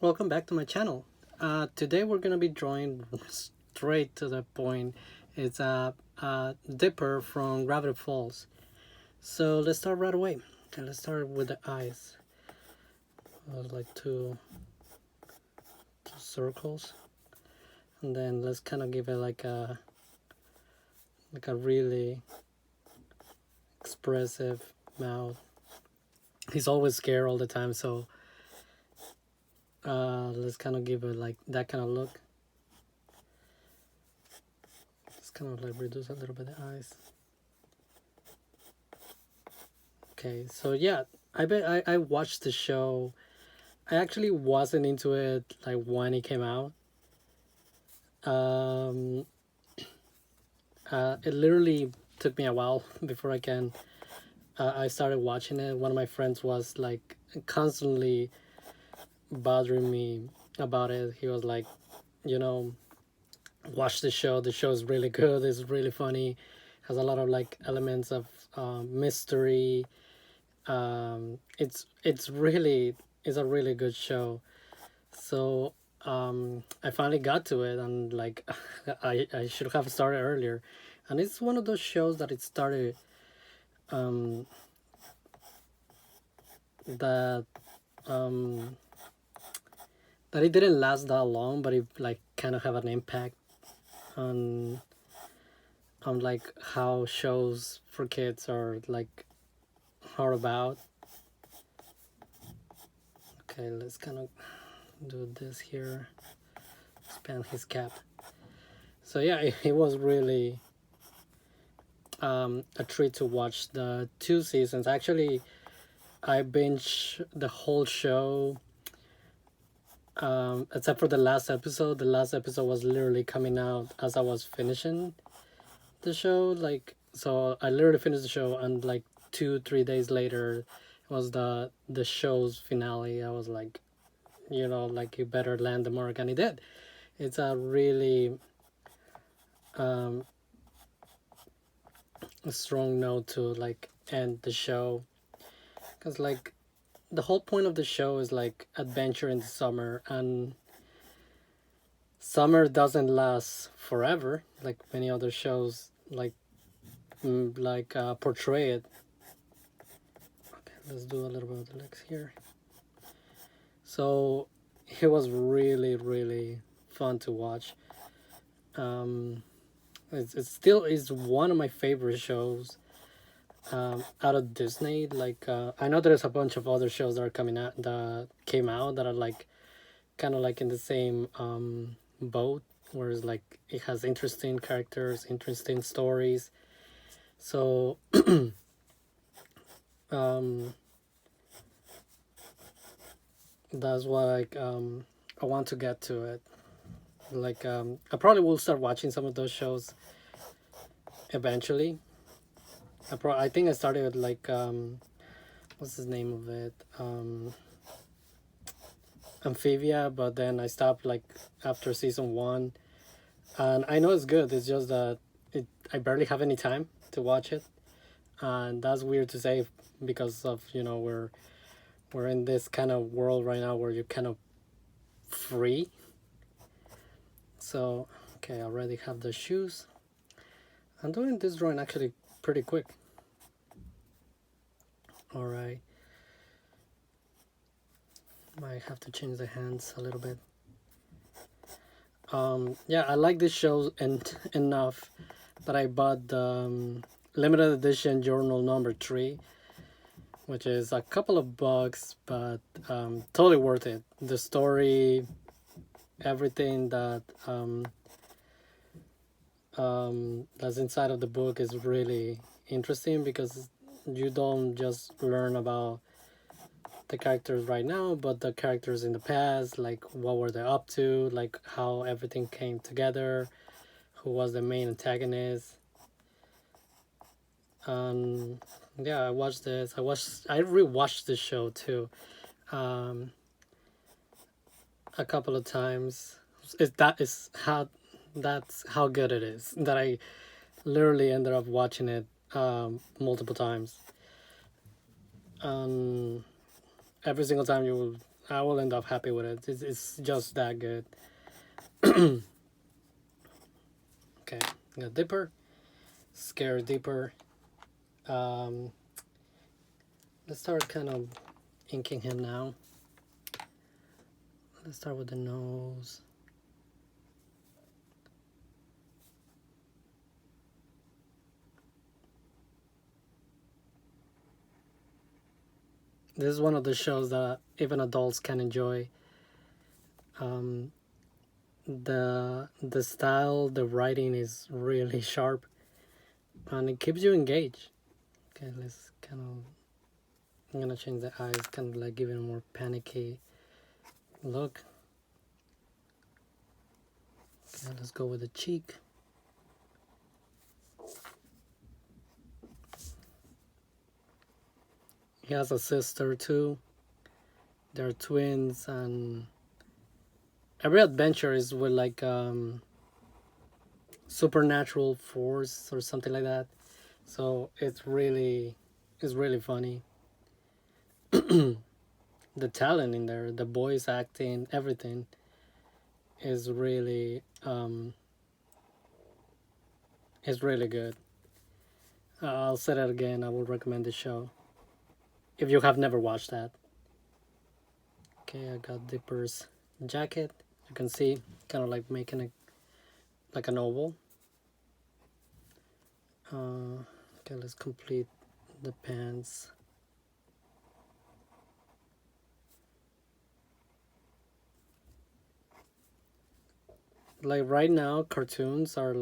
Welcome back to my channel. Today we're gonna be drawing straight to the point. It's a Dipper from Gravity Falls. So let's start right away. Okay, let's start with the eyes. Like two circles, and then let's kind of give it like a really expressive mouth. He's always scared all the time, so let's kind of give it like that kind of look. Just kind of like reduce a little bit the eyes. Okay, so yeah, I watched the show. I actually wasn't into it like when it came out. Um, it literally took me a while before I started watching it. One of my friends was like constantly bothering me about it. He was like, you know, watch the show. The show is really good. It's really funny. Has a lot of like elements of mystery. It's a really good show. So I finally got to it, and like I should have started earlier. And it's one of those shows that it started um, that um, that it didn't last that long, but it like kind of have an impact on like how shows for kids are about. Okay, let's kind of do this here. Expand his cap. So yeah, it was really a treat to watch the 2 seasons. Actually, I binge the whole show, except for the last episode. The last episode was literally coming out as I was finishing the show. Like, so I literally finished the show, and like 2 3 days later was the show's finale. I was like, like you better land the mark, and he did. It's a really um, a strong note to like end the show, because like the whole point of the show is like adventure in the summer, and summer doesn't last forever like many other shows portray it. Okay, let's do a little bit of the legs here. So it was really fun to watch. um it still is one of my favorite shows out of Disney. Like I know there's a bunch of other shows that are coming out that came out that are like kind of like in the same boat, whereas like it has interesting characters, interesting stories. So um that's why I want to get to it. Like I probably will start watching some of those shows eventually. I think I started with like what's the name of it, Amphibia, but then I stopped like after season 1. And I know it's good, it's just that I barely have any time to watch it. And that's weird to say, because of we're in this kind of world right now where you're kind of free. So okay, I already have the shoes. I'm doing this drawing actually pretty quick. All right, might have to change the hands a little bit. Yeah, I like this show and enough that I bought the limited edition journal number 3, which is a couple of bucks, but totally worth it. The story, everything that's inside of the book is really interesting, because you don't just learn about the characters right now, but the characters in the past, like what were they up to, like how everything came together, who was the main antagonist. Yeah, I watched this. I rewatched the show too, um, a couple of times. That's how good it is that I literally ended up watching it multiple times. Um, every single time I will end up happy with it. It's just that good. Okay, got Dipper, Scare Dipper. Um, let's start kind of inking him now. Let's start with the nose. This is one of the shows that even adults can enjoy. Um, the style, the writing is really sharp, and it keeps you engaged. Okay, let's kind of. I'm gonna change the eyes, kind of like give it a more panicky look. Okay, let's go with the cheek. He has a sister too. They're twins, and every adventure is with like supernatural force or something like that. So it's really funny. The talent in there, the voice acting, everything is um is really good. I'll say that again. I would recommend the show if you have never watched that. Okay, I got Dipper's jacket. You can see, kind of like making it like an oval. Okay, let's complete the pants. Like right now, cartoons are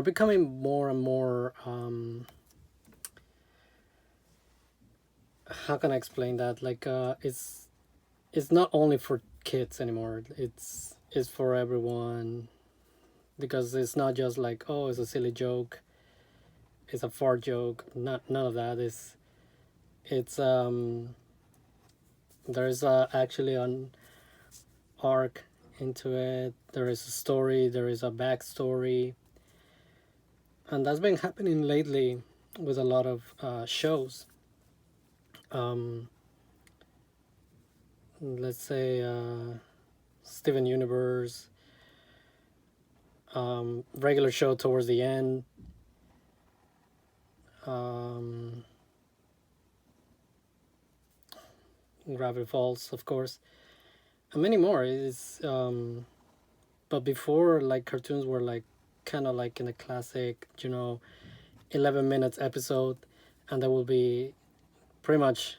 becoming more and more. How can I explain that? Like, it's not only for kids anymore. It's for everyone because it's not just like, oh, it's a silly joke, it's a fart joke. Not none of that. It's there's actually an arc into it. There is a story. There is a backstory, and that's been happening lately with a lot of shows. Um, let's say Steven Universe, regular show towards the end. Um, Gravity Falls, of course, and many more. It's but before, like, cartoons were like kind of like in a classic, 11 minutes episode, and that will be pretty much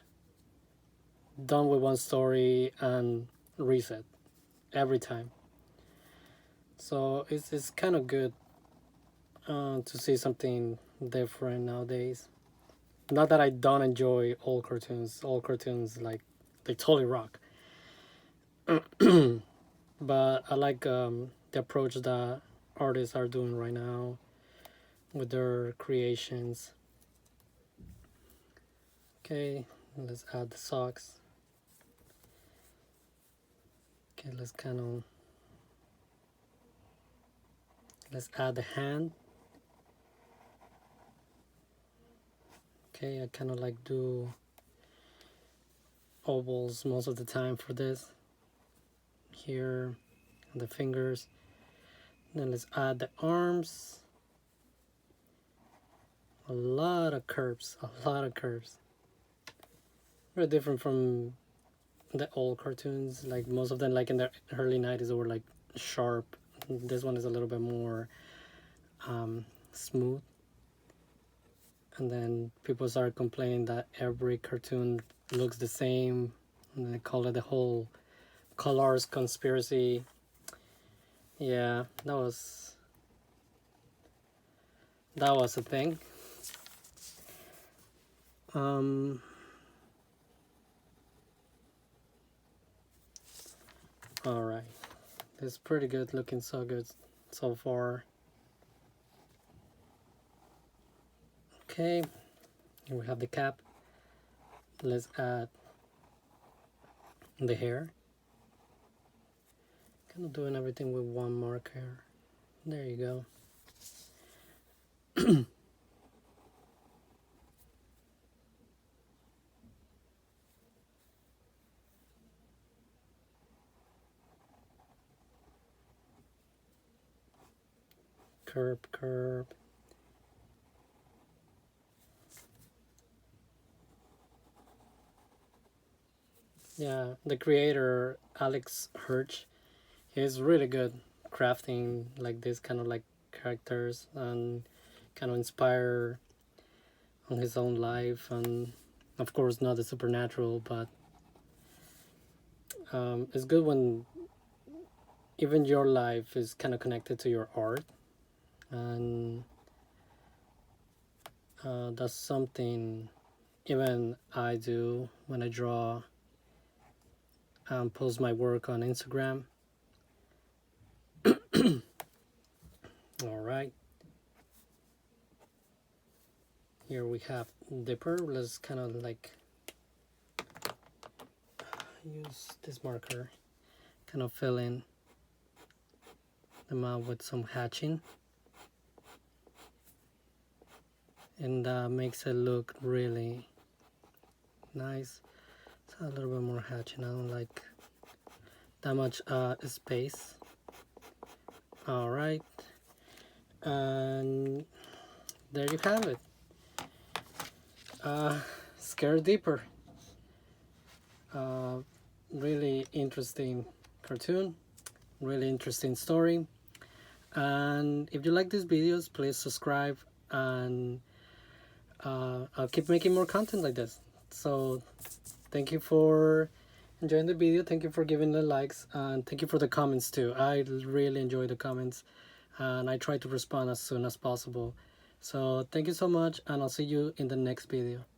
done with one story and reset every time. So it's kind of good to see something different nowadays. Not that I don't enjoy all cartoons. All cartoons, like, they totally rock. But I like the approach that artists are doing right now with their creations. Okay, let's add the socks. Okay, let's add the hand. Okay, I kind of like do ovals most of the time for this. Here, the fingers. Then let's add the arms. A lot of curves, a lot of curves. Very different from the old cartoons. Like most of them, like in the early 90s, they were like sharp. This one is a little bit more smooth. And then people started complaining that every cartoon looks the same, and they call it the whole colors conspiracy. Yeah, that was a thing. All right, it's pretty good, looking so good so far. Okay, here we have the cap. Let's add the hair. Kind of doing everything with one marker. There you go. curb. Yeah, the creator Alex Hirsch is really good crafting like this kind of like characters and kind of inspire on his own life, and of course not the supernatural, but it's good when even your life is kind of connected to your art, and that's something even I do when I draw and post my work on Instagram. All right, here we have Dipper. Let's kind of like use this marker, kind of fill in the mouth with some hatching, and makes it look really nice. So a little bit more hatching. I don't like that much space. All right, and there you have it. Scare Deeper. Really interesting cartoon, really interesting story. And if you like these videos, please subscribe, and I'll keep making more content like this. So thank you for enjoying the video, thank you for giving the likes, and thank you for the comments too. I really enjoy the comments, and I try to respond as soon as possible. So thank you so much, and I'll see you in the next video.